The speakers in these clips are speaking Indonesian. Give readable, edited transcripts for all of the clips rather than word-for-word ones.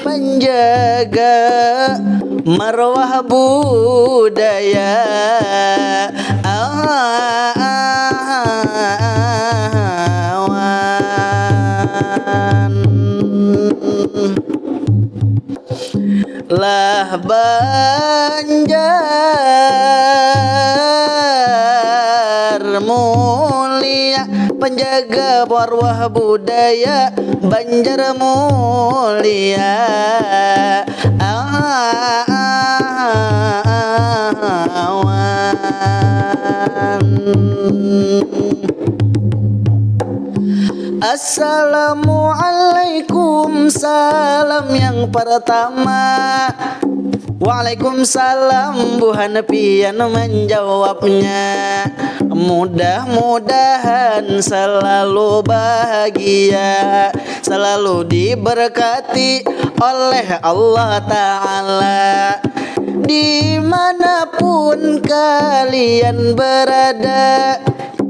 Penjaga marwah budaya awan lah Banjar mulia, penjaga marwah budaya Banjar mulia awan. Assalamualaikum, salam yang pertama. Waalaikumsalam, Bu Hanafian menjawabnya. Mudah-mudahan selalu bahagia, selalu diberkati oleh Allah Ta'ala. Dimanapun kalian berada,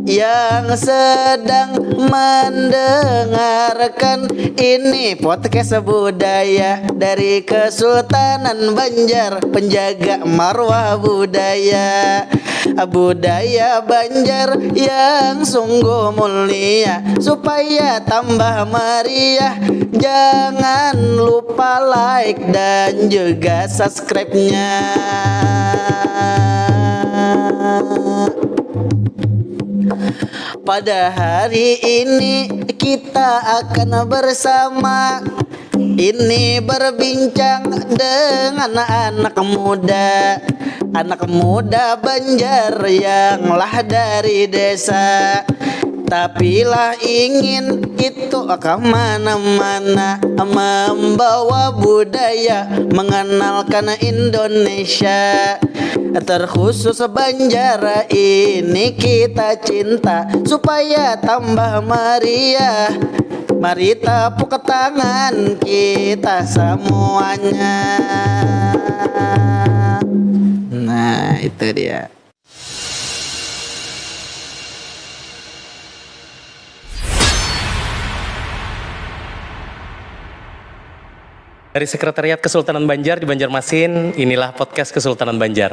yang sedang mendengarkan ini podcast budaya dari Kesultanan Banjar, penjaga marwah budaya. Budaya Banjar yang sungguh mulia, supaya tambah meriah jangan lupa like dan juga subscribe-nya. Pada hari ini kita akan bersama ini berbincang dengan anak muda Banjar yang lah dari desa, tapi lah ingin itu kemana-mana, membawa budaya, mengenalkan Indonesia. Terkhusus Banjar ini kita cinta, supaya tambah meriah. Mari tepuk tangan kita semuanya. Nah, itu dia. Dari Sekretariat Kesultanan Banjar di Banjarmasin, inilah podcast Kesultanan Banjar.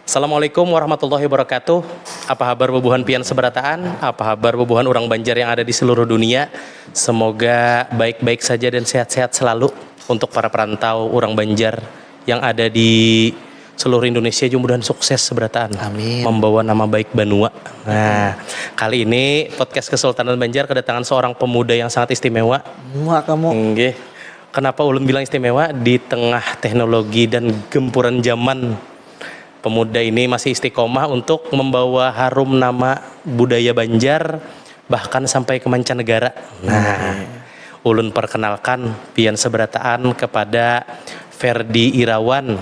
Assalamualaikum warahmatullahi wabarakatuh. Apa kabar bubuhan pian seberataan? Apa kabar bubuhan orang Banjar yang ada di seluruh dunia? Semoga baik-baik saja dan sehat-sehat selalu untuk para perantau orang Banjar yang ada di seluruh Indonesia. Mudah-mudahan sukses seberataan. Amin. Membawa nama baik Banua. Nah, kali ini podcast Kesultanan Banjar kedatangan seorang pemuda yang sangat istimewa. Wah, kamu. Nggih. Kenapa ulun bilang istimewa? Di tengah teknologi dan gempuran zaman, pemuda ini masih istiqomah untuk membawa harum nama budaya Banjar bahkan sampai ke mancanegara. Nah, ulun perkenalkan pian seberataan kepada Ferdi Irawan,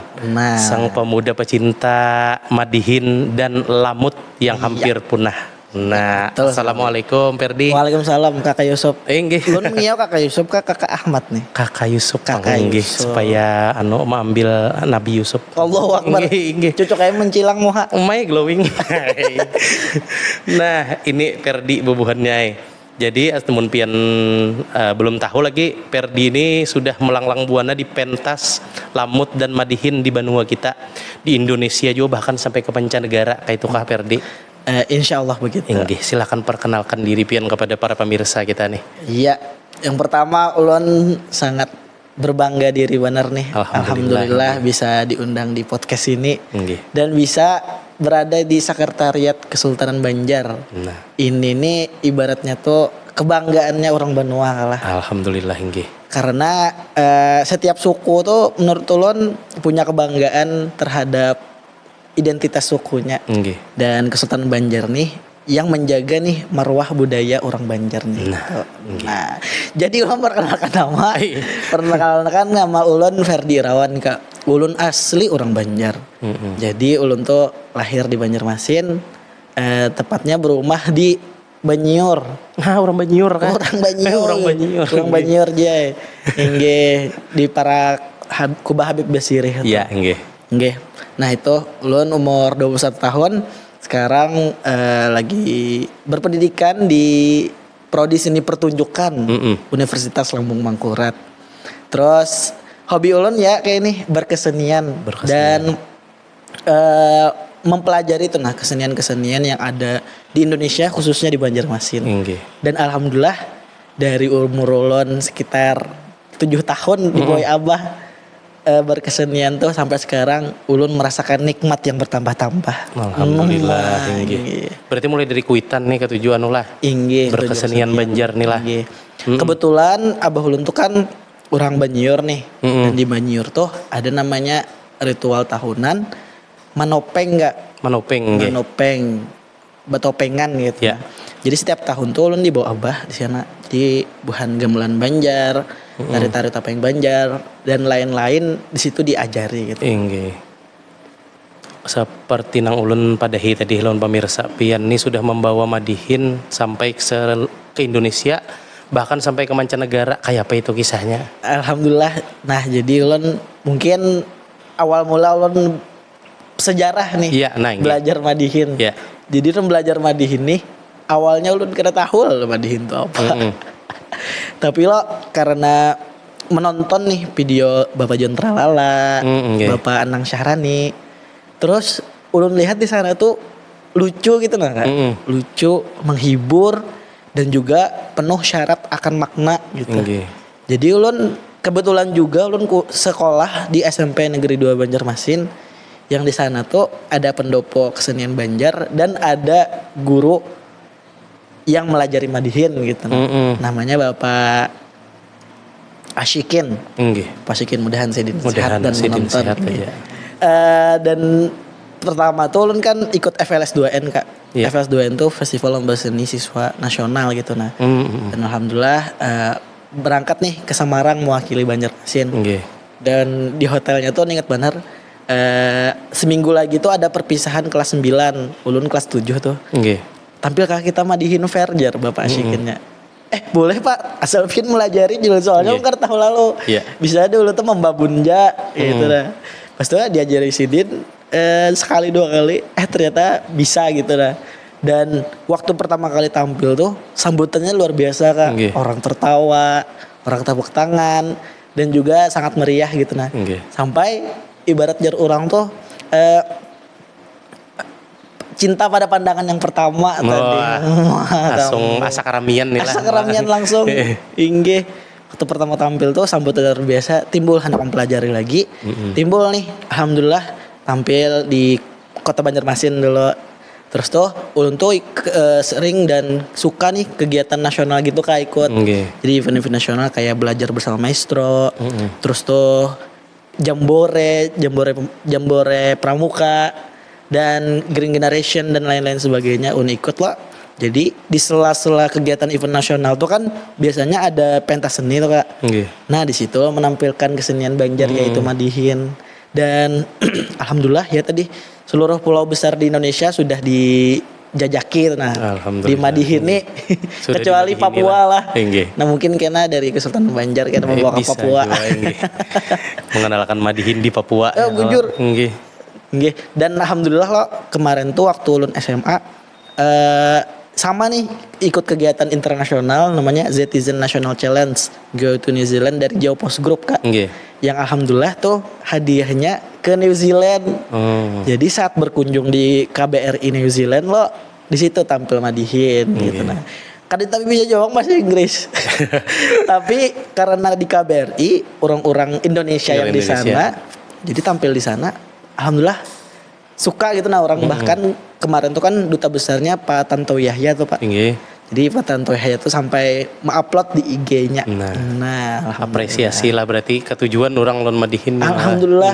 sang pemuda pecinta madihin dan lamut yang hampir punah. Nah, betul. Assalamualaikum Ferdi. Waalaikumsalam Kakak Yusuf. Nggih. Lu ngiau Kakak Yusuf Kakak Ahmad nih. Kakak Yusuf. Kakak Yusuf. Supaya mengambil Nabi Yusuf. Allahu Akbar. Nggih. Cucu kayak mencilang moha. My glowing. Nah, ini Ferdi bubuhannya. Jadi temun pian belum tahu lagi, Ferdi ini sudah melanglang buana di pentas lamut dan madihin di benua kita, di Indonesia juga bahkan sampai ke mancanegara. Kayak itu kah Ferdi? Insya Allah begitu. Inggih, silakan perkenalkan diri pian kepada para pemirsa kita nih. Iya, yang pertama ulun sangat berbangga diri benar nih. Alhamdulillah bisa diundang di podcast ini. Inggih. Dan bisa berada di Sekretariat Kesultanan Banjar. Nah, ini nih ibaratnya tuh kebanggaannya orang Banua lah. Alhamdulillah inggih. Karena setiap suku tuh menurut ulun punya kebanggaan terhadap identitas sukunya. Nggih. Dan Kesultanan Banjar nih yang menjaga nih marwah budaya orang Banjar nih. Nah, jadi ulun perkenalkan nama ulun Ferdi Irawan Kak. Ulun asli orang Banjar. Jadi ulun tuh lahir di Banjarmasin, tepatnya berumah di Banyiur. Orang Banyiur kan? Orang Banyiur. Orang Banyiur jay. Inggih di para Kubah Habib Basiri. Iya, inggih. Nah itu ulun umur 21 tahun sekarang lagi berpendidikan di Prodi Seni Pertunjukan Universitas Lambung Mangkurat. Terus hobi ulun ya kayak ini berkesenian. Dan mempelajari tuh kesenian-kesenian yang ada di Indonesia khususnya di Banjarmasin. Dan alhamdulillah dari umur ulun sekitar 7 tahun di bawah abah berkesenian tuh sampai sekarang ulun merasakan nikmat yang bertambah-tambah. Alhamdulillah. Berarti mulai dari kuitan nih ketujuan lah. Berkesenian Banjar nih lah. Kebetulan abah ulun tuh kan orang Banjar nih. Dan di Banjar tuh ada namanya ritual tahunan manopeng manopeng batopengan gitu. Jadi setiap tahun tuh ulun dibawa abah di sana di buhan gamelan Banjar, tari-tari topeng Banjar dan lain-lain di situ diajari gitu. Seperti nang ulun padahi tadi lawan pemirsa, pian ini sudah membawa Madihin sampai ke Indonesia, bahkan sampai ke mancanegara. Kayak apa itu kisahnya? Alhamdulillah. Nah, jadi ulun mungkin awal mula ulun sejarah nih belajar Madihin. Jadi belajar Madihin nih awalnya ulun kena tahu lah Madihin itu apa. Tapi lo karena menonton nih video Bapak John Tralala, Bapak Anang Syahrani, terus ulun lihat di sana tuh lucu gitu Kak. Lucu, menghibur dan juga penuh syarat akan makna gitu. Jadi ulun kebetulan juga ulun sekolah di SMP Negeri 2 Banjarmasin yang di sana tuh ada pendopo kesenian Banjar dan ada guru yang melajari Madihin gitu. Namanya Bapak Asyikin. Pak Asyikin mudahan sedin sehat dan menonton. Dan pertama tuh ulun kan ikut FLS 2N Kak. FLS 2N tuh Festival Lomba Seni Siswa Nasional gitu nah. Dan alhamdulillah berangkat nih ke Semarang mewakili Banjarmasin. Dan di hotelnya tuh ingat benar seminggu lagi tuh ada perpisahan kelas 9, ulun kelas 7 tuh. Tampil kak kita Madihin Verjar Bapak Asyikinnya. Boleh Pak, asal pin melajari juga soalnya kan tahun lalu. Bisa dulu tuh membabunja gitu dah. Pas itu diajari sidin sekali 2 kali ternyata bisa gitu dah. Dan waktu pertama kali tampil tuh sambutannya luar biasa Kak. Orang tertawa, orang tepuk tangan dan juga sangat meriah gitu nah. Sampai ibarat jar orang tuh cinta pada pandangan yang pertama tadi. Langsung asa karamian nih lah. Asa karamian langsung. Inggih. Waktu pertama tampil tuh sambutan luar biasa, timbul hendak mempelajari lagi. Timbul nih alhamdulillah tampil di Kota Banjarmasin dulu. Terus tuh ulun tuh sering dan suka nih kegiatan nasional gitu Kak ikut. Jadi event-event nasional kayak belajar bersama maestro. Terus tuh jambore pramuka dan Green Generation dan lain-lain sebagainya ikut lah. Jadi di sela-sela kegiatan event nasional tuh kan biasanya ada pentas seni tuh Kak. Nah di situ menampilkan kesenian Banjar yaitu Madihin. Dan alhamdulillah ya tadi seluruh pulau besar di Indonesia sudah dijajaki nah di Madihin nih kecuali Papua lah. Nah mungkin kena dari Kesultanan Banjar kita membawa ke Papua. Mengenalkan Madihin di Papua. Jujur. Dan alhamdulillah lo kemarin tuh waktu ulun SMA sama nih ikut kegiatan internasional namanya Zetizen National Challenge Go to New Zealand dari Geopost Group Kak. Yang alhamdulillah tuh hadiahnya ke New Zealand. Jadi saat berkunjung di KBRI New Zealand lo di situ tampil Madihin gitu nah. Kadang tapi bisa jawab bahasa Inggris. Tapi karena di KBRI orang-orang Indonesia yang di sana jadi tampil di sana alhamdulillah suka gitu nah orang. Bahkan kemarin tuh kan duta besarnya Pak Tanto Yahya tuh Pak. Jadi Pak Tanto Yahya tuh sampai mengupload di IG-nya. Nah apresiasi lah berarti ketujuan orang lon Madihin. Alhamdulillah.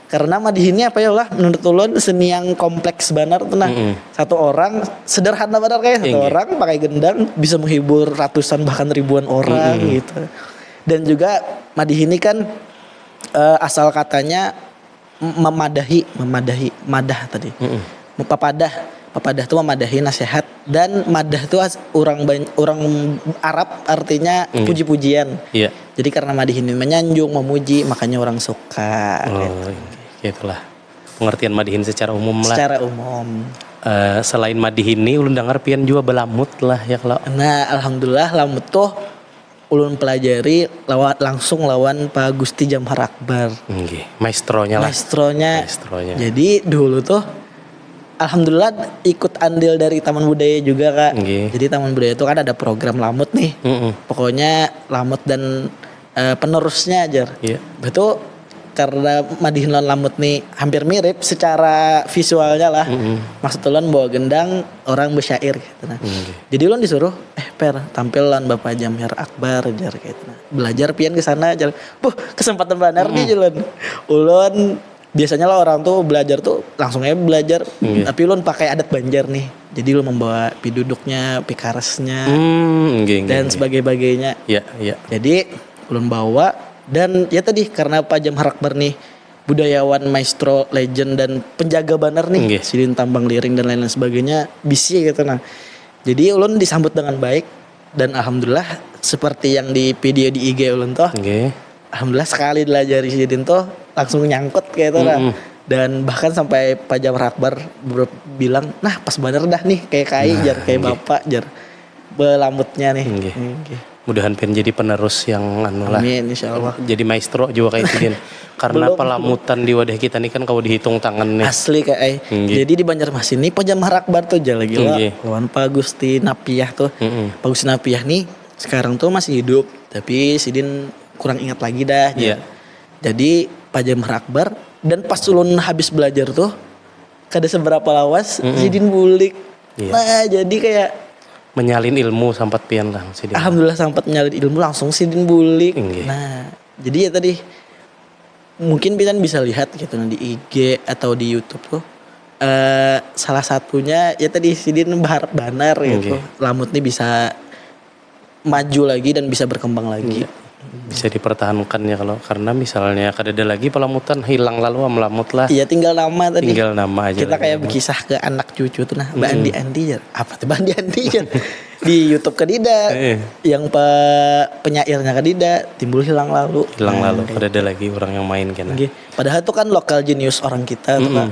Karena Madihinnya apa ya lah menurut ulun seni yang kompleks benar tuh nah. Satu orang sederhana benar kayak satu orang pakai gendang bisa menghibur ratusan bahkan ribuan orang gitu. Dan juga Madihin ini kan asal katanya madah tadi. Papadah itu memadahi nasihat dan madah itu orang Arab artinya puji-pujian. Jadi karena Madihin ini menyanjung, memuji makanya orang suka. Itulah pengertian Madihin secara umum lah. Secara umum. selain Madihin ini ulun dengar pian juga belamut lah ya kalau. Nah, alhamdulillah lamut tuh ulun pelajari langsung lawan Pak Gusti Jamhar Akbar. Nggih, maestronya lah. Maestronya. Jadi dulu tuh alhamdulillah ikut andil dari Taman Budaya juga Kak. Nggih. Jadi Taman Budaya itu kan ada program lamut nih. Pokoknya lamut dan penerusnya aja. Iya. Betul. Karena Madihin lawan lamut nih hampir mirip secara visualnya lah. Maksud ulun bawa gendang, orang bersyair gitu nah. Jadi ulun disuruh Per tampil lawan Bapak Jamhar Akbar jar gitu nah. Belajar pian ke sana jar. Kesempatan benar nih ulun. Ulun biasanya lah orang tuh belajar tuh langsung aja belajar. Tapi ulun pakai adat Banjar nih. Jadi ulun membawa piduduknya, pikaresnya dan sebagainya. Iya. Jadi ulun bawa. Dan ya tadi karena Pak Jamhar Akbar nih budayawan, maestro, legend dan penjaga banner nih, Sidin Tambang Liring dan lain-lain sebagainya bisi gitu nah. Jadi ulun disambut dengan baik dan alhamdulillah seperti yang di video di IG ulun toh. Alhamdulillah sekali dilajari Sidin toh langsung nyangkut kayak itu nah. Dan bahkan sampai Pak Jamhar Akbar bilang, "Nah, pas bener dah nih kayak jar kayak Bapak jar." Belamutnya nih. Mudahan pengen jadi penerus yang lah. Amin insyaallah. Jadi maestro juga kayak Sidin. Karena pelamutan di wadah kita nih kan kalau dihitung tangan nih. Asli kayak Jadi di Banjarmasin nih Pak Jamhar Akbar tuh aja lagi lah. Lawan Pak Gusti Napiah tuh. Pak Gusti Napiah nih sekarang tuh masih hidup. Tapi Sidin kurang ingat lagi dah. Jadi Pak Jamhar Akbar dan pas ulun habis belajar tuh kada seberapa lawas Sidin bulik. Nah jadi kayak menyalin ilmu sampat pian lah Sidin. Alhamdulillah sampat menyalin ilmu langsung Sidin bulik. Nah, jadi ya tadi mungkin pian bisa lihat gitu di IG atau di YouTube tuh. Salah satunya ya tadi Sidin berharap banar gitu. Lamut nih bisa maju lagi dan bisa berkembang lagi. Bisa dipertahankan ya kalau karena misalnya kadada lagi pelamutan hilang lalu melamut lah. Iya tinggal nama tadi. Tinggal nama aja. Kita kayak berkisah ke anak cucu tuh nah Mbak Andi ya. Apa tuh Mbak Andi ya? Di YouTube kadida. Yang penyairnya kadida timbul hilang lalu. Kadada lagi orang yang main kan. Padahal tuh kan lokal genius orang kita tuh Kak.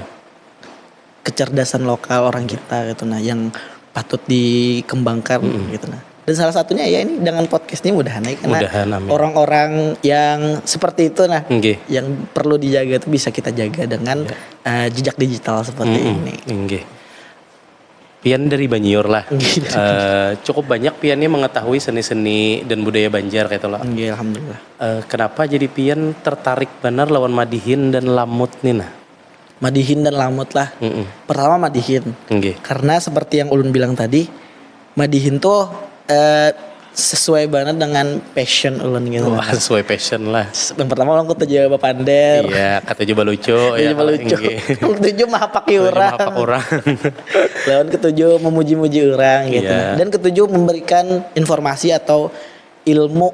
Kecerdasan lokal orang kita gitu nah yang patut dikembangkan gitu nah. Dan salah satunya ya ini dengan podcast ini mudahan ya karena orang-orang yang seperti itu nah yang perlu dijaga itu bisa kita jaga dengan jejak digital seperti ini. Pian dari Banyor lah. Cukup banyak piannya mengetahui seni-seni dan budaya Banjar kayak itu lah. Alhamdulillah. Kenapa jadi pian tertarik benar lawan Madihin dan Lamut nih nah? Madihin dan Lamut lah. Pertama Madihin. Karena seperti yang ulun bilang tadi, Madihin tuh sesuai banget dengan passion ulun gitu. Wah, sesuai passion lah. Yang pertama ulun ketujuh Bapak Pander. Iya, kata coba lucu ya. Ketujuh mahapaki orang. Lawan ketujuh memuji-muji orang gitu. Dan ketujuh memberikan informasi atau ilmu.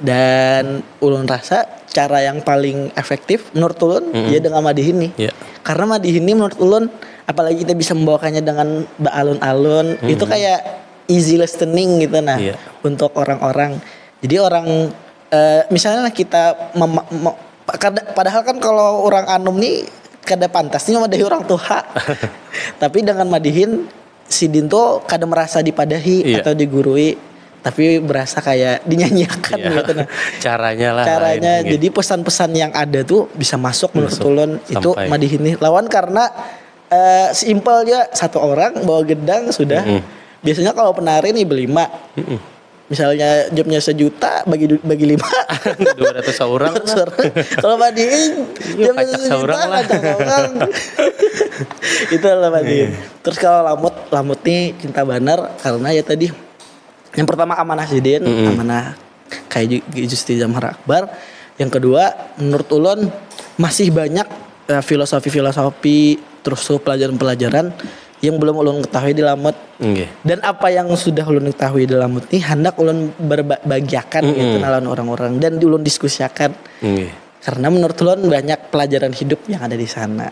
Dan ulun rasa cara yang paling efektif menurut ulun ya dengan Madihin nih. Karena Madihin ini menurut ulun apalagi kita bisa membawakannya dengan alun-alun itu kayak easy listening gitu nah untuk orang-orang. Jadi orang misalnya kita padahal kan kalau orang anum nih kada pantas nih madahi orang tua. Tapi dengan Madihin Sidin tuh kada merasa dipadahi atau digurui, tapi berasa kayak dinyanyiakan gitu nah. Caranya jadi pesan-pesan yang ada tuh bisa masuk menurut ulun itu Madihin nih lawan karena simpel aja satu orang bawa gendang sudah. Biasanya kalau penari nih berlima. Misalnya jobnya 1 juta bagi 5 200 seorang. Kalau Madihin jobnya 1 juta orang. Itu lah Madihin. Terus kalau Lamut nih cinta banar karena ya tadi yang pertama amanah Sidin, amanah kayak Gusti Jamhar Akbar. Yang kedua menurut ulun masih banyak filosofi terus pelajaran-pelajaran yang belum ulun ketahui di Lamut. Dan apa yang sudah ulun ketahui di Lamut nih hendak ulun berbagiakan gitu lawan orang-orang dan ulun diskusikan. Karena menurut ulun banyak pelajaran hidup yang ada di sana.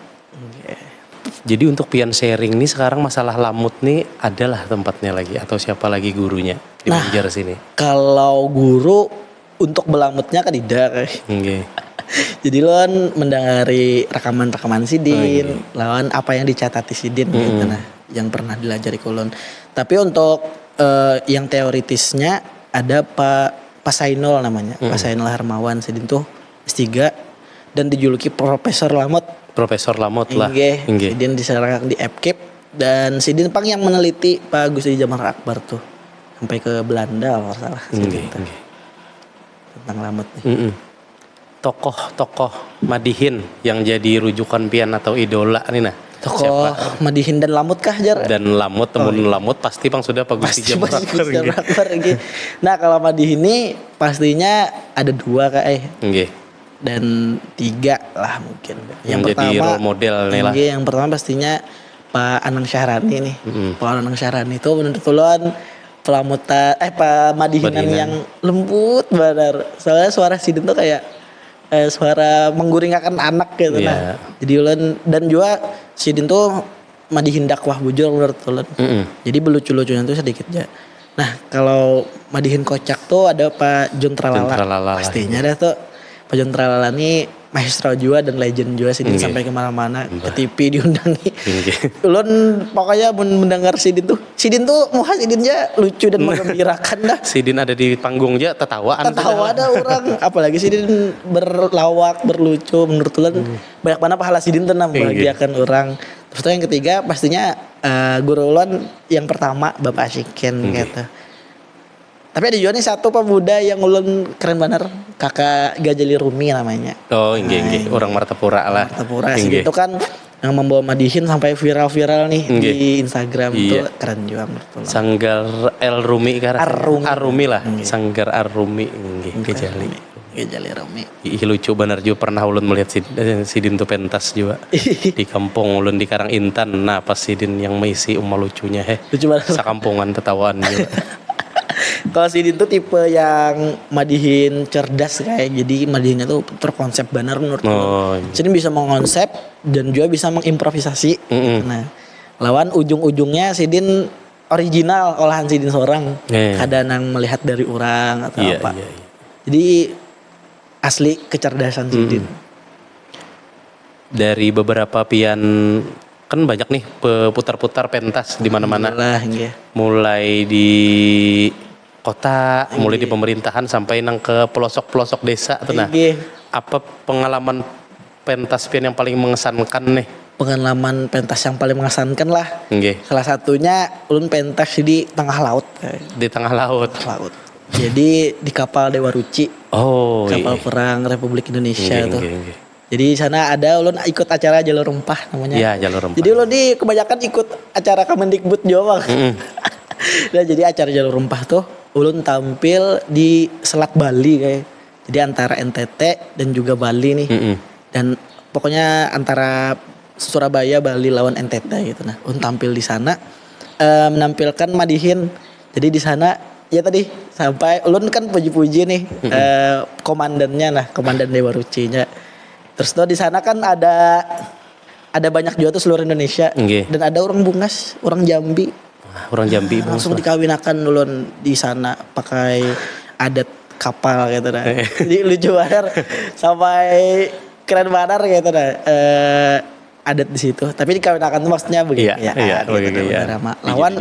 Jadi untuk pian sharing nih sekarang masalah Lamut nih adalah tempatnya lagi atau siapa lagi gurunya di Banjar sini? Kalau guru untuk belamutnya kan tidak. Jadi lawan mendengari rekaman-rekaman Sidin, lawan apa yang dicatati Sidin gitu nah. yang pernah dilajari kulon. Tapi untuk yang teoritisnya ada Pak Sainul namanya, Pak Sainul Harmawan Sidin tuh S3 dan dijuluki Profesor Lamot. Profesor Lamot lah. Inggih. Sidin diserahkan di FKIP dan Sidin pang yang meneliti Pak Gusti Jamar Akbar tuh sampai ke Belanda kalau salah. Tentang Lamot nih. Tokoh-tokoh Madihin yang jadi rujukan pian atau idola nih nah. Tokoh Madihin dan Lamut kah Jar? Dan Lamut, Lamut pasti Bang sudah Pak Gusti Jamar Akbar. Nah kalau Madihin ini pastinya ada 2 Kak Nggih. Dan 3 lah mungkin. Yang pertama, jadi role model nih lah. Yang pertama pastinya Pak Anang Syahrani nih. Pak Anang Syahrani itu menurut ulun pelamutan Pak Madihinan yang lembut benar. Soalnya suara Sidin tuh kayak suara mengguringakan anak gitu nah. Jadi ulun dan juga Sidin tuh Madihin dakwah bujur menurut ulun. Jadi belucu-lucunya tuh sedikit aja. Nah, kalau Madihin kocak tuh ada Pak Jun Tralala. Pastinya dah tuh Pak Jun Tralala ini maestro juga dan legend juga Sidin sampai kemana-mana ke TV diundangi. Ulun pokoknya mendengar Sidin tuh muha Sidinnya lucu dan menggembirakan dah. Sidin ada di panggung aja Tetawa ada orang apalagi Sidin berlawak berlucu menurut ulun banyak mana pahala Sidin tuh membahagiakan orang. Terus yang ketiga pastinya guru ulun yang pertama Bapak Asyikin gitu. Tapi ada juga nih satu pemuda yang ulun keren banget, Kakak Gajali Rumi namanya. Oh, inggih. Orang Martapura lah. Martapura sih itu kan yang membawa Madihin sampai viral-viral nih di Instagram itu keren juga menurut ulun. Sanggar El Rumi Arrumi lah. Sanggar Arrumi inggih Gajali Rumi. Ih lucu benar juga pernah ulun melihat Sidin tuh pentas juga di kampung ulun di Karang Intan. Nah, pas Sidin yang mengisi lucunya lucu banget. Sakampungan tetawaan juga. Kalau Sidin tuh tipe yang Madihin cerdas kayak jadi Madihinnya tuh terkonsep benar menurut Sidin bisa mengonsep dan juga bisa mengimprovisasi. Nah, lawan ujung-ujungnya Sidin original olahan Sidin seorang. Kadang melihat dari orang atau apa. Jadi asli kecerdasan Sidin. Dari beberapa pian kan banyak nih putar-putar pentas di mana-mana. Mulai di kota, mulai di pemerintahan sampai nang ke pelosok-pelosok desa tuh nah. Apa pengalaman pentas pian yang paling mengesankan nih? Pengalaman pentas yang paling mengesankan lah. Salah satunya ulun pentas di tengah laut. Di tengah laut. Jadi di kapal Dewa Ruci. Kapal perang Republik Indonesia tuh. Jadi di sana ada ulun ikut acara Jalur Rempah namanya. Iya, Jalur Rempah. Jadi ulun kebanyakan ikut acara Kemendikbud Jawa. Nah, jadi acara Jalur Rempah tuh ulun tampil di Selat Bali kayak. Jadi antara NTT dan juga Bali nih. Dan pokoknya antara Surabaya, Bali lawan NTT gitu nah. Ulun tampil di sana menampilkan Madihin. Jadi di sana ya tadi sampai ulun kan puji-puji nih komandannya nah, komandan Dewa Rucinya. Terus tuh di sana kan ada banyak juga tuh seluruh Indonesia dan ada orang Bungas, orang Jambi. Orang Jambi langsung dikawinakan ulun di sana pakai adat kapal gitu nah. Jadi lucu banget sampai keren banget gitu nah. Adat di situ. Tapi dikawinakan tuh maksudnya begitu lawan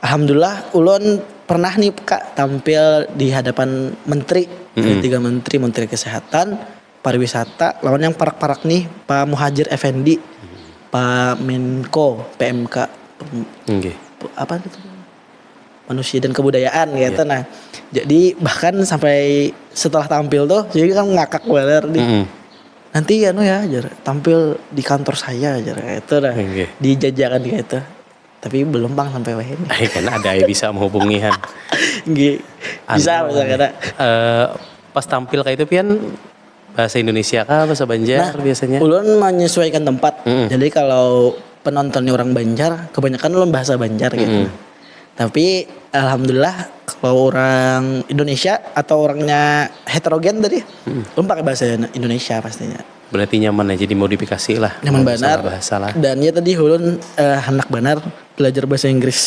alhamdulillah ulun pernah nih Kak tampil di hadapan menteri, 3 menteri Kesehatan, Pariwisata, lawan yang parak-parak nih Pak Muhajir Effendi, Pak Menko PMK apa itu manusia dan kebudayaan gitu nah. Jadi bahkan sampai setelah tampil tuh jadi kan ngakak banget nih. Nanti tampil di kantor saya aja itu dah. Di jajakan gitu. Tapi belum Bang sampai wae nih. Kan ada yang bisa menghubungi kan. Bisa misalnya. Pas tampil kayak itu pian bahasa Indonesia kah bahasa Banjar biasanya? Ulun menyesuaikan tempat. Jadi kalau penontonnya orang Banjar, kebanyakan ulun bahasa Banjar gitu. Tapi alhamdulillah kalau orang Indonesia atau orangnya heterogen tadi, ulun pakai bahasa Indonesia pastinya. Berarti nyaman aja dimodifikasi lah. Nyaman benar. Dan ya tadi ulun hendak benar belajar bahasa Inggris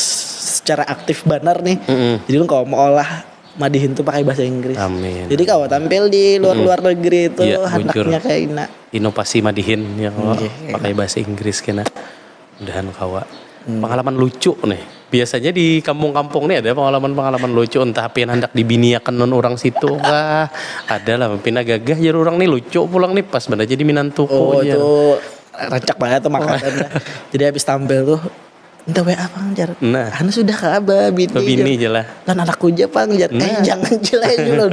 secara aktif benar nih. Jadi ulun kalau mau olah Madihin tuh pakai bahasa Inggris. Amin. Jadi kalau tampil di luar negeri itu hendaknya kayak ini. Inovasi Madihin yang pakai bahasa Inggris kena. Mudahan kawa. Pengalaman lucu nih. Biasanya di kampung-kampung nih ada pengalaman-pengalaman lucu, entah pian hendak dibiniakan non orang situ kah. Ada lah pina gagah jar orang nih lucu pulang nih pas bener jadi minantuko. Oh itu rancak banget tuh makanannya. Jadi habis tampil tuh entah WA pang jar. Nah. Anu sudah kabar bini jelah. Dan anakku aja pang jar. Jangan jelah julun.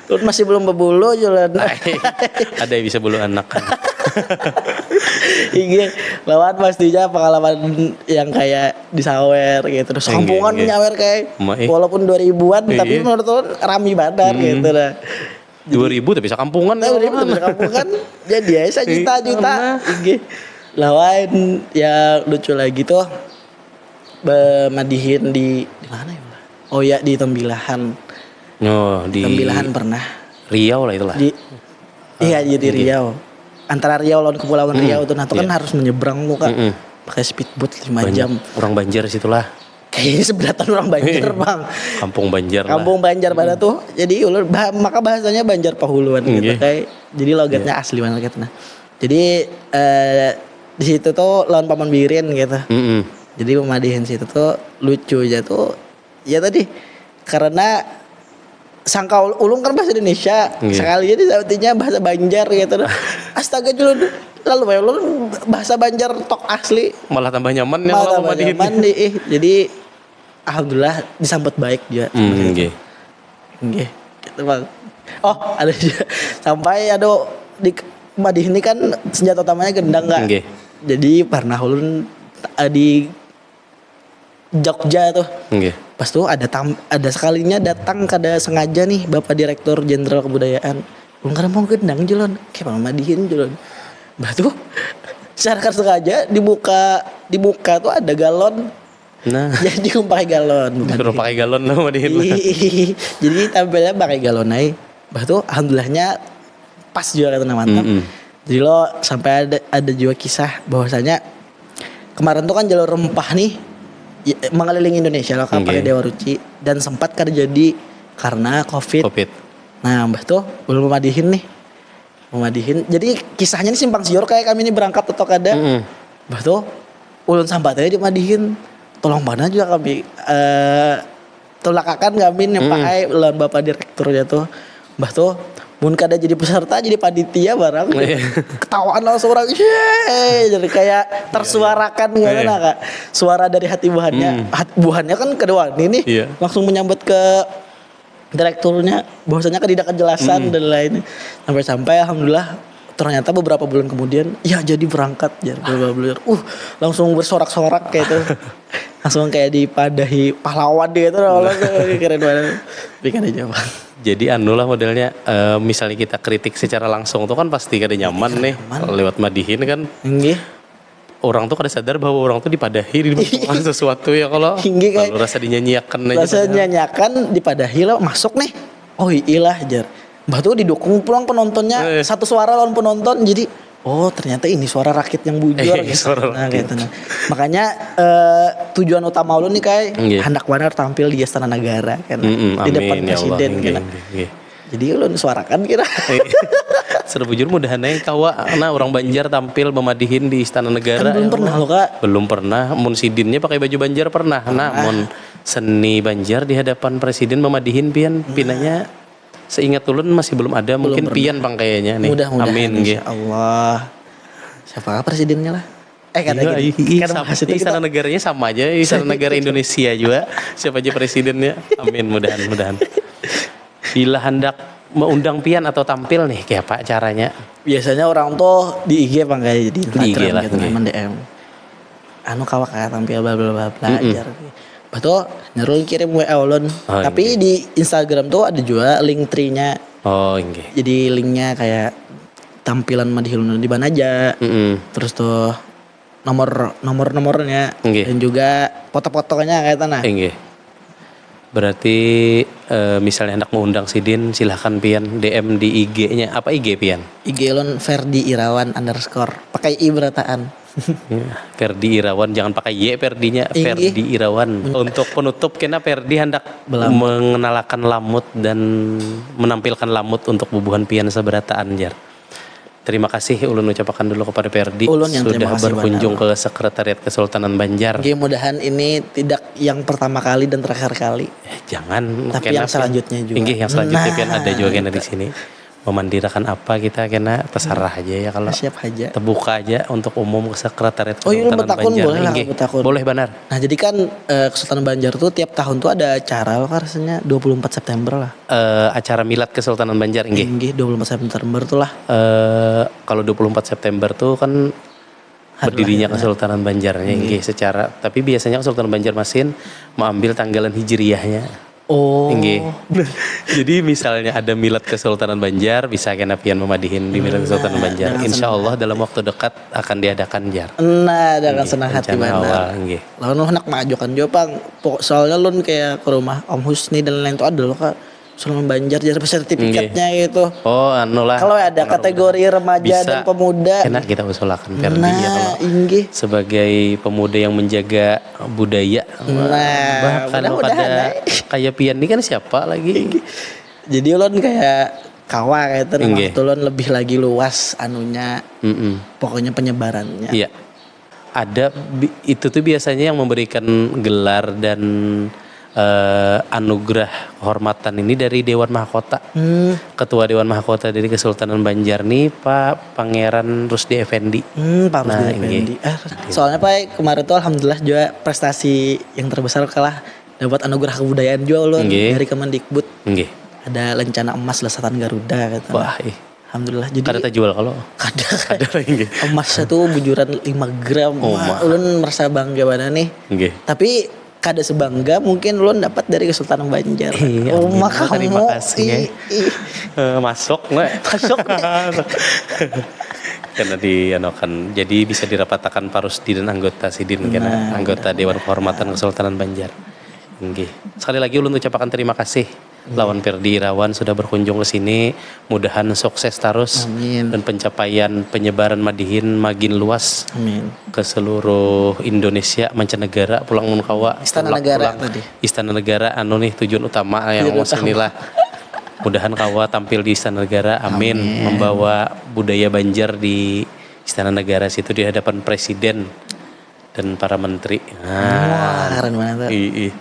Lu masih belum berbulu julun. Ada yang bisa bulu anak. Iya, lawan pastinya pengalaman yang kayak di sawer gitu. Terus kampungan nyawer kayak walaupun 2000-an tapi menurut lu rame badar gitu lah. 2000 tapi bisa kampungan. 2000 tapi bisa kampungan. Jadi ya juta-juta. Iya. Lawan ya lucu lagi tuh Madihin di mana ya? Oh ya di Tembilahan. Oh, di Tembilahan pernah. Riau lah itulah. Iya di Riau. Antara Riau lawan Kepulauan Riau tuh, nah itu kan harus menyeberang tuh Kak. Pakai speedboat 5 jam. Orang Banjar situlah. Kayaknya seberatan orang Banjar bang. Kampung Banjar lah. Kampung Banjar pada tuh. Jadi maka bahasanya Banjar Pahuluan gitu kayak. Jadi logatnya asli banget gitu. Nah, jadi di situ tuh lawan Paman Birin gitu. Jadi Madihin situ tuh lucu aja tuh. Ya tadi karena sangka ulung kan bahasa Indonesia sekali jadi artinya bahasa Banjar gitu. Astaga julun lalu bahasa Banjar tok asli malah tambah nyaman ya kalau Madihin. Jadi alhamdulillah disambut baik juga. Nggih. Gitu Bang. Oh, ada juga sampai ada di Madihin ini kan senjata utamanya gendang enggak? Jadi pernah ulun di Jogja tuh. Pas tuh ada sekalinya datang kada sengaja nih Bapak Direktur Jenderal Kebudayaan. Belum kada mau gendang julun. Kayak Madihin julun. Bah tuh secara sengaja dibuka tuh ada galon. Nah, jadi pakai galon. Suruh pakai galon lah Madihin. Jadi tampilnya pakai galon aja. Bah tuh alhamdulillahnya pas juga kata mantap. Jadi lo sampai ada juga kisah bahwasanya kemarin tuh kan jalur rempah nih mengelilingi Indonesia lo kan pakai Dewa Ruci dan sempat jadi karena COVID. Nah, mbah tuh belum Madihin nih. Madihin. Jadi kisahnya nih simpang siur kayak kami ini berangkat atau kada. Mbah tuh ulun sambat aja di Madihin. Tolong mana juga kami tolakakan kami nempakai lawan Bapak Direkturnya tuh. Mbah tuh mun kada jadi peserta jadi panitia barang. Ketawaan langsung orang. Jadi kayak tersuarakan gitu nah Kak. Suara dari hati buahannya. Buahannya kan kedua ini langsung menyambut ke direkturnya bahwasanya kan tidak kejelasan dan lain. Sampai alhamdulillah ternyata beberapa bulan kemudian ya jadi berangkat langsung bersorak-sorak kayak itu. Langsung kayak dipadahi pahlawan gitu keren banget. Bikin aja Bang. Jadi lah modelnya misalnya kita kritik secara langsung tuh kan pasti kada nyaman nih lewat Madihin kan. Orang tuh kada sadar bahwa orang tuh dipadahi dibutuhkan sesuatu ya kalau rasa dinyanyiakan aja. Rasa dinyanyiakan dipadahi lo masuk nih. Oh iyalah jar. Mbah tuh didukung pulang penontonnya satu suara lawan penonton jadi ternyata ini suara rakyat yang bujur gitu. Nah, gitu. Makanya tujuan utama lu nih kayak hendak wanar tampil di Istana Negara kan di depan presiden kan. Jadi lu suarakan kira. Seru bujur mudahan yang kawa orang Banjar tampil Madihin di Istana Negara. Kan belum pernah lo Kak. Belum pernah. Mun sidinnya pakai baju Banjar pernah. Mun seni Banjar di hadapan presiden Madihin pinanya seingat ulun masih belum ada, mungkin pian bang kayaknya nih. Mudah-mudahan amin insyaallah. Siapa presidennya lah? Kan Istana Negaranya sama aja, Istana Negara Indonesia juga. Siapa aja presidennya? Amin, mudahan. Bila hendak mengundang pian atau tampil nih, kayak apa caranya? Biasanya orang tuh di IG bang kayak jadi Instagram gitu, DM. Kawak kayak tampil bla bla bla belajar. Betul, nyuruh kirim WA ulun. Tapi di Instagram tuh ada juga link tree-nya. Jadi linknya kayak tampilan Madihin di mana aja. Terus tuh nomornya dan juga foto-fotonya kayak tanah. Berarti misalnya hendak mengundang Sidin silahkan pian DM di IG-nya. Apa IG pian? IG ulun Ferdi Irawan _ pakai I berataan. Ferdi Irawan, jangan pakai Y Ferdinya, Ferdi Irawan. Untuk penutup kena Ferdi hendak mengenalkan lamut dan menampilkan lamut untuk bubuhan pian seberataan jar. Terima kasih ulun ucapkan dulu kepada Perdi sudah berkunjung ke Sekretariat Kesultanan Banjar. Mudah-mudahan ini tidak yang pertama kali dan terakhir kali. Jangan. Tapi yang selanjutnya juga. Yang selanjutnya kan ada juga kena di sini. Memandirakan apa kita kena terserah aja ya kalau siap aja. Terbuka aja untuk umum ke Sekretariat Kesultanan Banjar. Boleh lah, boleh benar. Nah jadi kan Kesultanan Banjar tuh tiap tahun tuh ada acara kan rasanya 24 September lah. Acara Milad Kesultanan Banjar inggih 24 September tuh lah. Kalau 24 September tuh kan berdirinya Kesultanan Banjarnya inggih secara, tapi biasanya Kesultanan Banjarmasin mengambil tanggalan hijriyahnya. Oh. Jadi misalnya ada Milad Kesultanan Banjar, bisa kena pian memadihin di Milad Kesultanan Banjar. Insya Allah dalam waktu dekat akan diadakan Jar. Nah, dengan senang hati benar. Lalu nak majukan Jopang. Soalnya lu kayak ke rumah Om Husni dan lain itu ada loh Kak. Kesultanan Banjar jadi sertifikatnya gitu. Oh, anu lah. Kalau ada kategori remaja bisa, dan pemuda. Enak kita usulkan Perdi ya kalau sebagai pemuda yang menjaga budaya. Bahkan ada kayak pian ini kan siapa lagi? Jadi ulun kayak kawa kayak itu ulun lebih lagi luas anunya. Pokoknya penyebarannya. Iya. Ada itu tuh biasanya yang memberikan gelar dan anugerah kehormatan ini dari Dewan Mahkota. Ketua Dewan Mahkota dari Kesultanan Banjar nih Pak Pangeran Rusdi Effendi. Pak Rusdi Effendi. Soalnya Pak kemarin tuh alhamdulillah juga prestasi yang terbesar kalah dapat anugerah kebudayaan juga loh dari Kemendikbud. Ada lencana emas lesatan Garuda kata. Wah, alhamdulillah jadi kada jual kalau kada lagi. Emasnya tuh bujuran 5 gram. Ulun merasa bangga banget nih. Tapi kada sebangga mungkin lo dapat dari Kesultanan Banjar. Terima kasih. Masuk karena dianokan jadi bisa dirapatakan Pak Rusdi dan anggota Sidin karena anggota Dewan Kehormatan Kesultanan Banjar. Sekali lagi ulun ucapkan terima kasih lawan Perdi Irawan sudah berkunjung ke sini. Mudahan sukses terus. Amin. Dan pencapaian penyebaran madihin makin luas. Amin. Ke seluruh Indonesia, mancanegara, pulang munkawa. Istana Negara tadi. Istana Negara anu nih tujuan utama yang mau sinilah. Mudahan kawa tampil di Istana Negara. Amin. Membawa budaya Banjar di Istana Negara situ di hadapan presiden dan para menteri. Wah, keren banget.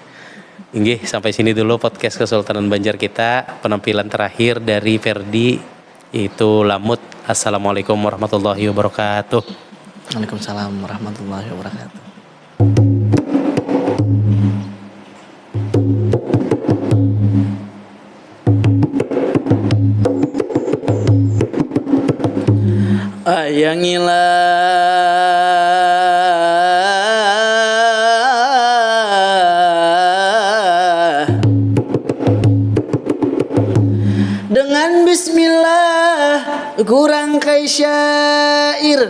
Inggih, sampai sini dulu podcast Kesultanan Banjar kita. Penampilan terakhir dari Perdi itu Lamut. Assalamualaikum warahmatullahi wabarakatuh. Waalaikumsalam warahmatullahi wabarakatuh. Dengan bismillah kurang kai syair,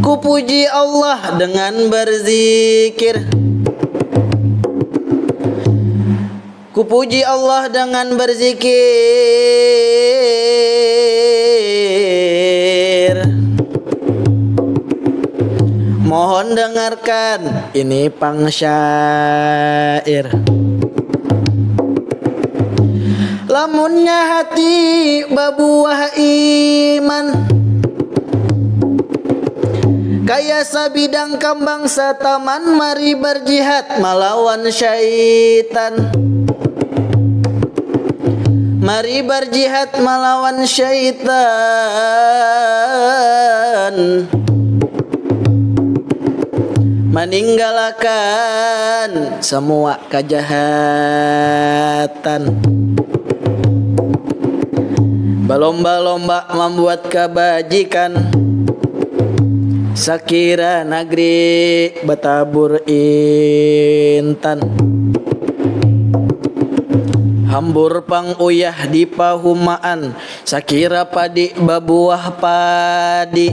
ku puji Allah dengan berzikir, ku puji Allah dengan berzikir. Mohon dengarkan ini pang syair. Lamunnya hati babuah iman, kaya sabidang kambang sataman, mari berjihad melawan syaitan. Mari berjihad melawan syaitan, meninggalkan semua kejahatan. Berlomba-lomba membuat kebajikan, sekira negeri bertabur intan. Hambur pang uyah di pahumaan, sekira padi babuah padi.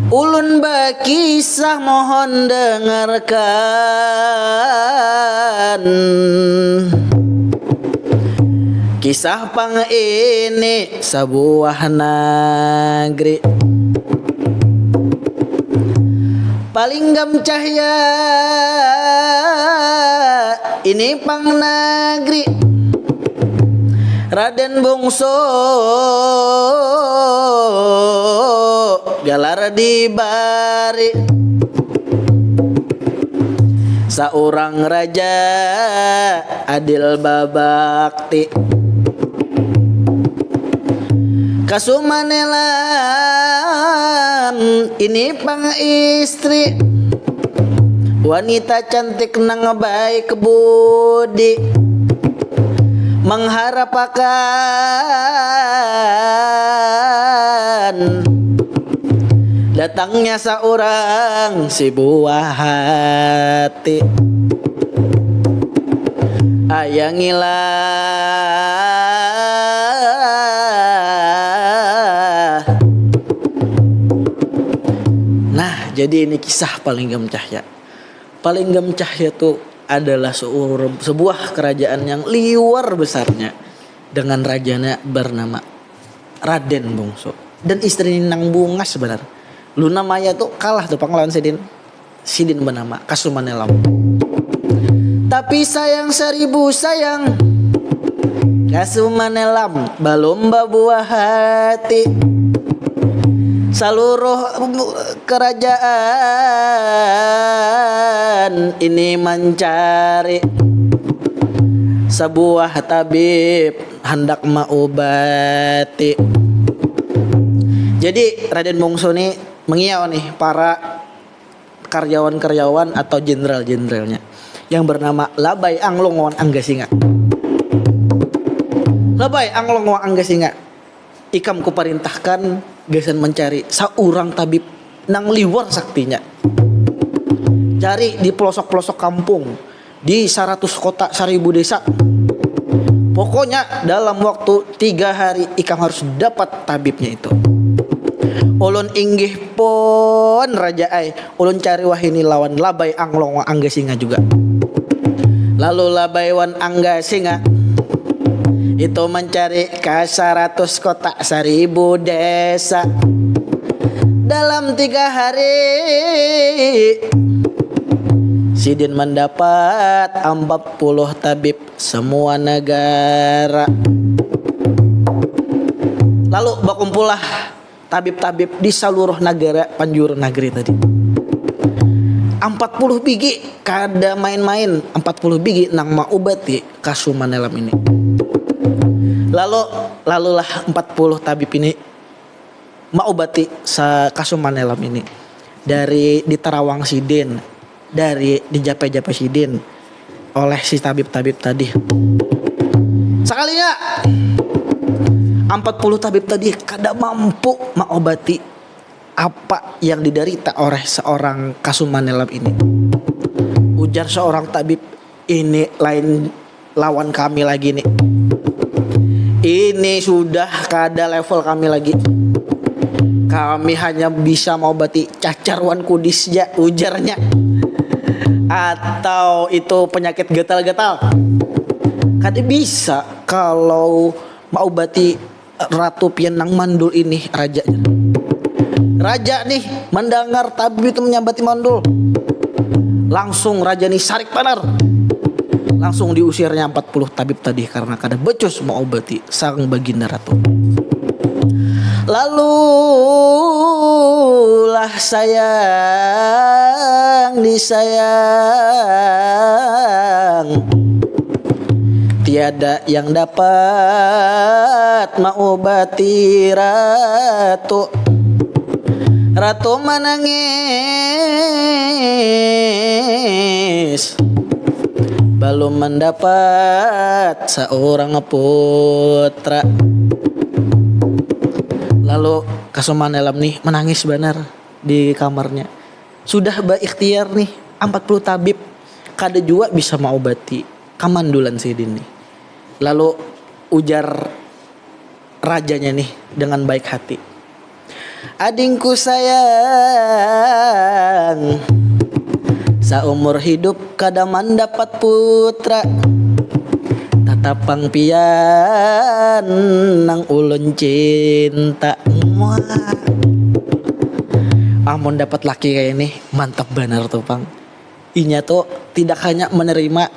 Ulun bakisah mohon dengarkan. Kisah pang ini sebuah negeri, paling gam cahaya ini pang negeri. Raden Bungsu galar dibari saurang raja adil babakti kasumanelan ini pang istri wanita cantik nang baik budi mengharap akan datangnya seorang si buah hati ayangilah. Nah, jadi ini kisah Palinggam Cahya. Palinggam Cahya itu adalah sebuah kerajaan yang liwar besarnya dengan rajanya bernama Raden Bungsu dan istri Nang Bungas benar. Luna Maya tuh kalah tuh panglawan Sidin bernama Kasumanelam. Tapi sayang seribu sayang Kasumanelam balomba buah hati seluruh kerajaan ini mencari sebuah tabib hendak mengobati. Jadi Raden Bungsu nih mengiau nih para karyawan-karyawan atau jenderal-jenderalnya yang bernama Labai Anglong Wan Anggasinga. Labai Anglong Wan Anggasinga, ikam kuperintahkan gasan mencari seorang tabib nang liwar saktinya. Cari di pelosok-pelosok kampung, di 100 kota 1000 desa. Pokoknya dalam waktu 3 hari ikam harus dapat tabibnya itu. Ulun inggih pun raja ai, ulun cari wahini lawan Labai Anglong Wan Anggasinga juga. Lalu Labai Wan Anggasinga itu mencari ke 100 kota 1000 desa. Dalam 3 hari Sidin mendapat 40 tabib semua negara. Lalu berkumpullah tabib-tabib di seluruh negara penjuru negeri tadi. 40 biji kada main-main, 40 biji nang maobati Kasumanelam ini. Lalulah 40 tabib ini maobati Kasumanelam ini dari di Terawang Sidin, dari di Jape-Jape Sidin oleh si tabib-tabib tadi. Sekalinya 40 tabib tadi kada mampu mengobati apa yang diderita oleh seorang Kasumanelam ini. Ujar seorang tabib, ini lain lawan kami lagi nih. Ini sudah kada level kami lagi. Kami hanya bisa mengobati cacarwan kudisnya, ujarnya. Atau itu penyakit gatal-gatal. Kada bisa kalau mengobati Ratu Pienang Mandul ini rajanya. Raja nih mendengar tabib itu menyambati mandul. Langsung raja nih sarik panar. Langsung diusirnya 40 tabib tadi karena kada becus mau obati sang baginda ratu. Lalulah sayang disayang, tiada yang dapat mengobati ratu. Ratu menangis belum mendapat seorang putra. Lalu Kasumanelam nih menangis benar di kamarnya. Sudah berikhtiar nih 40 tabib, kada juga bisa mengobati kamandulan Sidin nih. Lalu ujar rajanya nih dengan baik hati, adingku sayang, saumur hidup kada mendapat putra, tatapang pian nang ulun cinta. Amun dapat laki kayak ini mantap benar tuh pang. Inya tuh tidak hanya menerima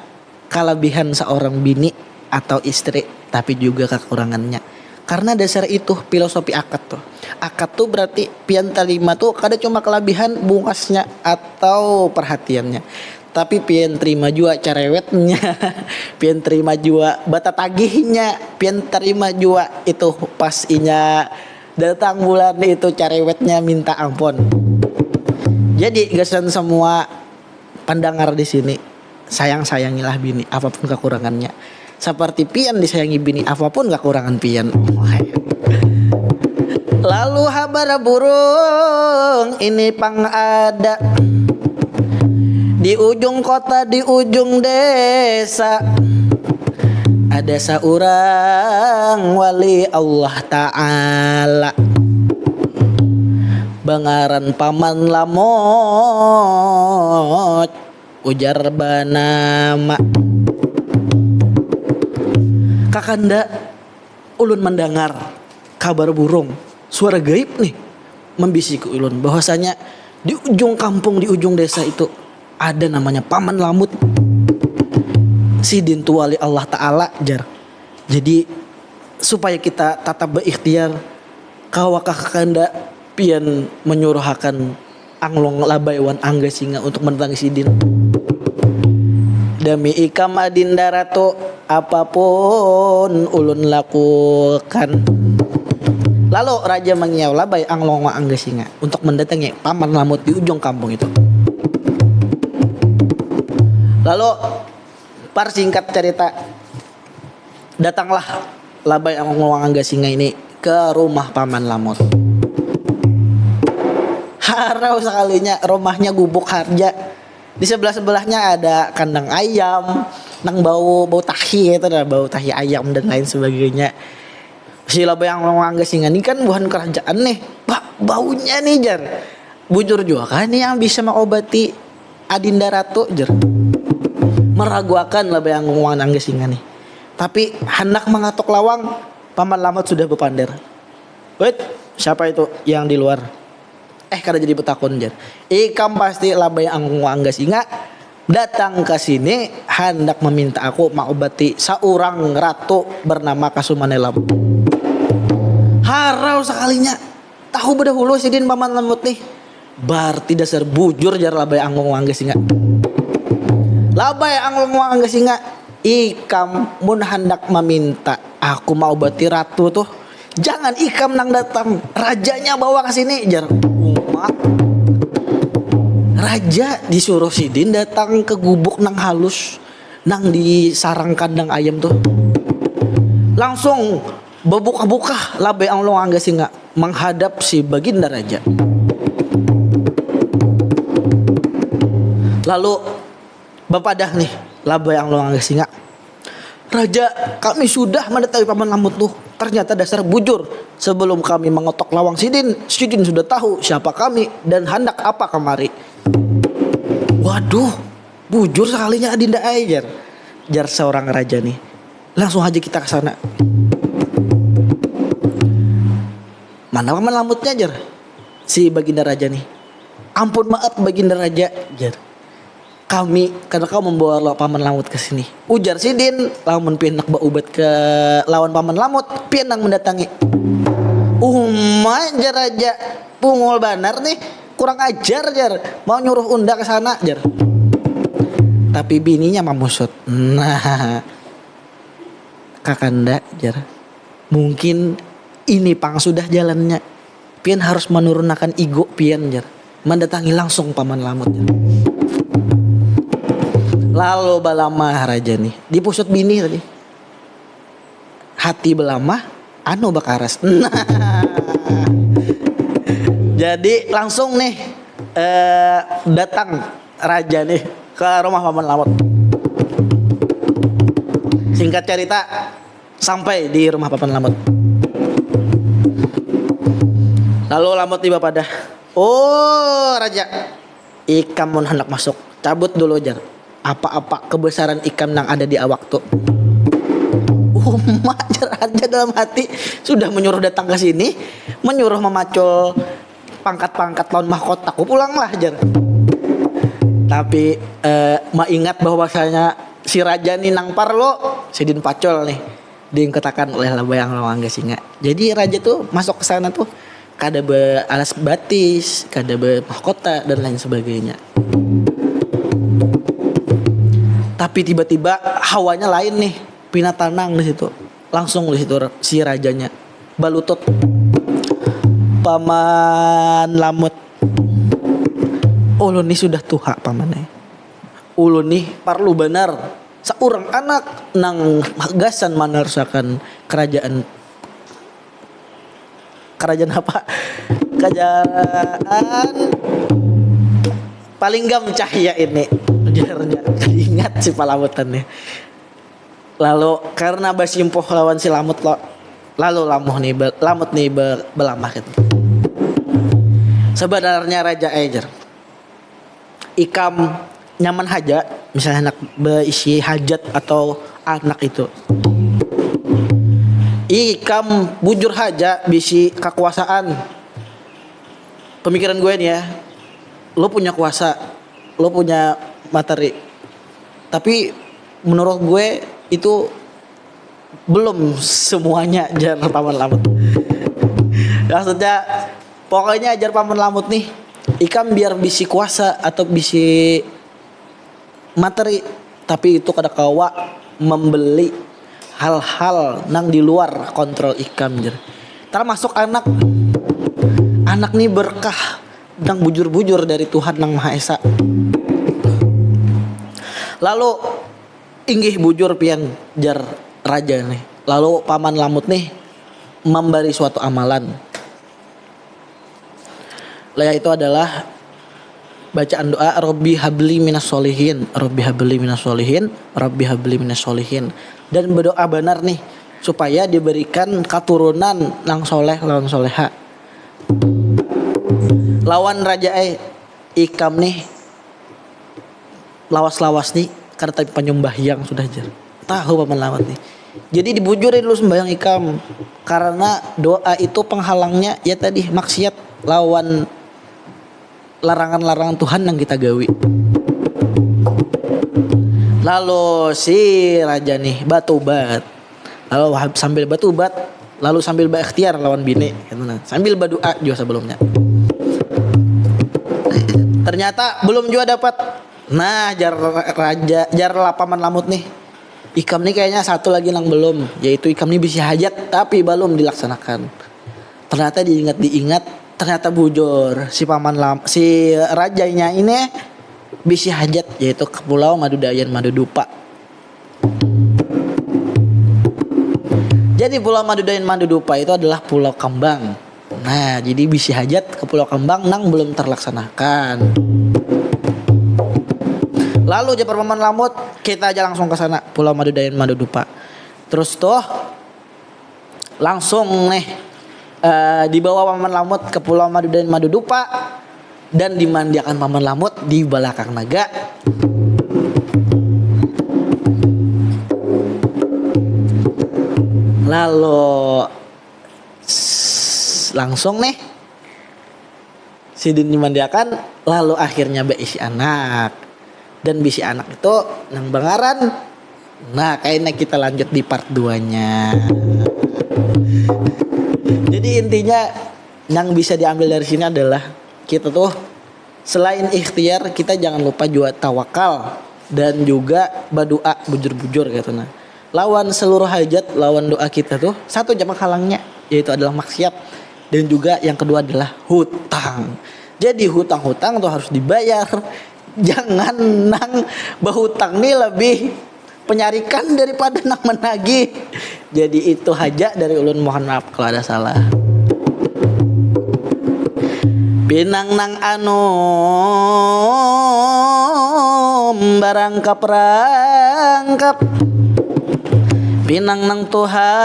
kelebihan seorang bini, atau istri, tapi juga kekurangannya. Karena dasar itu filosofi akad tuh. Akad tuh berarti pian terima tuh kada cuma kelebihan bungkasnya atau perhatiannya, tapi pian terima juga cerewetnya, pian terima juga bata tagihnya, pian terima juga itu pas inya datang bulan itu cerewetnya minta ampun. Jadi gasan semua pendengar di sini, sayangilah bini apapun kekurangannya. Seperti pian disayangi bini apapun kekurangan pian. Lalu habar burung ini pang ada di ujung kota, di ujung desa, ada seorang wali Allah Ta'ala, bangaran Paman Lamot, ujar banama. Kakanda, ulun mendengar kabar burung, suara gaib nih membisiki ulun bahwasanya di ujung kampung, di ujung desa itu ada namanya Paman Lamut, sidin tu wali Allah Ta'ala jar. Jadi supaya kita tetap berikhtiar, kawakah kakanda pian menyuruhakan anglong labaiwan angga singa untuk mendatangi sidin. Demi ikam adinda ratu, apapun ulun lakukan. Lalu raja mengiau labai anglong angga singa untuk mendatangi Paman Lamut di ujung kampung itu. Lalu persingkat cerita, datanglah labai anglong angga singa ini ke rumah Paman Lamut. Harau sekalinya rumahnya gubuk harja. Di sebelah-sebelahnya ada kandang ayam, nang bau tahi itu, ada bau tahi ayam dan lain sebagainya. Si labai anglong angga singa ini kan bukan kerajaan nih. Pak, baunya nih jar. Bujur juga kan nih yang bisa mengobati adinda ratu jar. Meragukan labai anglong angga singa nih. Tapi hendak mengatok lawang, Paman Lamut sudah berpandar. Wait, siapa itu yang di luar? Kada jadi betakun jar. Ikam pasti labai anglong angga singa datang ke sini hendak meminta aku mengobati seorang ratu bernama Kasumanelam. Harau sekalinya tahu berdahulu sidin Paman Lamut nih. Berarti dasar bujur jar labai anglong angga singa. Labai anglong angga singa, ikam mun hendak meminta aku mengobati ratu tuh, jangan ikam nang datang, rajanya bawa ke sini jar. Raja disuruh sidin datang ke gubuk nang halus, nang di sarang kandang ayam tuh. Langsung bebuka-buka labai anglong angga singa menghadap si baginda raja. Lalu bepadah nih labai anglong angga singa, Raja, kami sudah mendatangi Paman Lamut tuh. Ternyata dasar bujur. Sebelum kami mengotok lawang sidin sudah tahu siapa kami dan hendak apa kemari. Waduh, bujur sekalinya adinda ajar. Jar seorang raja nih. Langsung aja kita ke sana. Mana Paman Lamutnya jar? Si baginda raja nih. Ampun maaf baginda raja jar. Karena kau membawa Paman Lamut ke sini. Ujar sidin, lamun pian nak baubat ke lawan Paman Lamut, pian nang mendatangi. Jar raja, pungul banar nih, kurang ajar jar, mau nyuruh unda ke sana jar. Tapi bininya mamusut. Nah, kakanda jar, mungkin ini pang sudah jalannya. Pian harus menurunkan ego pian jar, mendatangi langsung Paman Lamut jar. Lalu belamah raja nih, dipusut bini tadi. Hati belamah, anu bakaras. Nah. Jadi langsung nih datang raja nih ke rumah Paman Lamut. Singkat cerita, sampai di rumah Paman Lamut. Lalu Lamut tiba pada, oh raja, ikam mun hendak masuk, cabut dulu jar. Apa-apa kebesaran ikam yang ada di awak tuh. Jar raja dalam hati sudah menyuruh datang ke sini, menyuruh memacul pangkat-pangkat lawan mahkotaku, pulanglah jar. Tapi ingat bahwasanya si raja nih nang parlo sidin pacol nih diingketakan oleh labayang lawangga singa. Jadi raja tuh masuk ke sana tuh kada be alas batis, kada be mahkota dan lain sebagainya. Tapi tiba-tiba hawanya lain nih, pinatanang di situ. Langsung di situ si rajanya balutut. Paman lamut. Ulun nih sudah tuha pamannya. Ulun nih parlu benar seorang anak nang gasan manarsakan kerajaan apa? Kerajaan paling gam cahaya ini. Jarnya ingat si palamutannya. Lalu karena basimpoh lawan si lamut lo, lalu lamut nih belamah gitu. Sebenarnya Raja Ejer ikam nyaman haja misalnya anak berisi hajat atau anak itu ikam bujur haja bisi kekuasaan. Pemikiran gue nih ya, lo punya kuasa, lo punya materi, tapi menurut gue itu belum semuanya jar paman lamut. Maksudnya pokoknya ajar paman lamut nih ikam biar bisi kuasa atau bisi materi, tapi itu kada kawa membeli hal-hal nang di luar kontrol ikam jer. Termasuk anak nih berkah nang bujur-bujur dari Tuhan nang Maha Esa. Lalu inggih bujur pian jar raja nih. Lalu paman lamut nih memberi suatu amalan. Yaitu adalah bacaan doa Robbi habli minas solihin, Robbi habli minas solihin, Robbi habli minas solihin, dan berdoa benar nih supaya diberikan keturunan nang soleh lawan soleha. Lawan raja ikam nih lawas-lawas nih karena tapi penyembah yang sudah jar. Tahu paman lamut nih. Jadi dibujurin dulu sembahyang ikam karena doa itu penghalangnya ya tadi maksiat lawan larangan-larangan Tuhan yang kita gawi. Lalu si raja nih batubat. Lalu sambil batubat, lalu sambil berikhtiar lawan bini gitu nah. Sambil berdoa juga sebelumnya. Ternyata belum juga dapat. Nah, jar paman lamut nih. Ikam nih kayaknya satu lagi yang belum, yaitu ikam nih bisa hajat tapi belum dilaksanakan. Ternyata diingat ternyata bujur si rajanya ini bisi hajat yaitu ke Pulau Madudayan Madudupa. Jadi Pulau Madudayan Madudupa itu adalah pulau kembang. Nah, jadi bisi hajat ke Pulau Kembang nang belum terlaksanakan. Lalu Japar paman lamut kita aja langsung ke sana Pulau Madudayan Madudupa. Terus tuh langsung nih dibawa paman lamut ke Pulau Madudayan Madudupa dan dimandiakan paman lamut di belakang naga. Lalu langsung nih sidin dimandiakan, lalu akhirnya beisi anak dan bisi anak itu nang bangaran. Nah kayaknya kita lanjut di part 2-nya. Jadi intinya yang bisa diambil dari sini adalah kita tuh selain ikhtiar kita jangan lupa juga tawakal dan juga berdoa bujur-bujur gitu nah. Lawan seluruh hajat, lawan doa kita tuh satu jam halangnya yaitu adalah maksiat dan juga yang kedua adalah hutang. Jadi hutang-hutang tuh harus dibayar. Jangan nang berhutang nih lebih penyarikan daripada nang menagih. Jadi itu haja dari ulun, mohon maaf kalau ada salah. Pinang nang anom barang kaprangkap, pinang nang tuha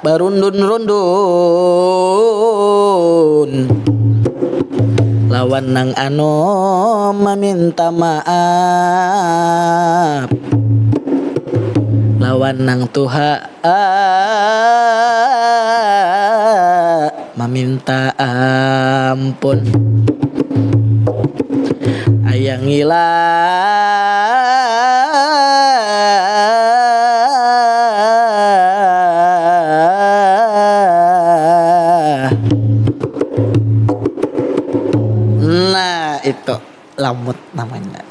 barundun-rundun, lawan nang anom meminta maaf, lawan nang tuha meminta ampun. Ayang ilah Nah itu lamut namanya.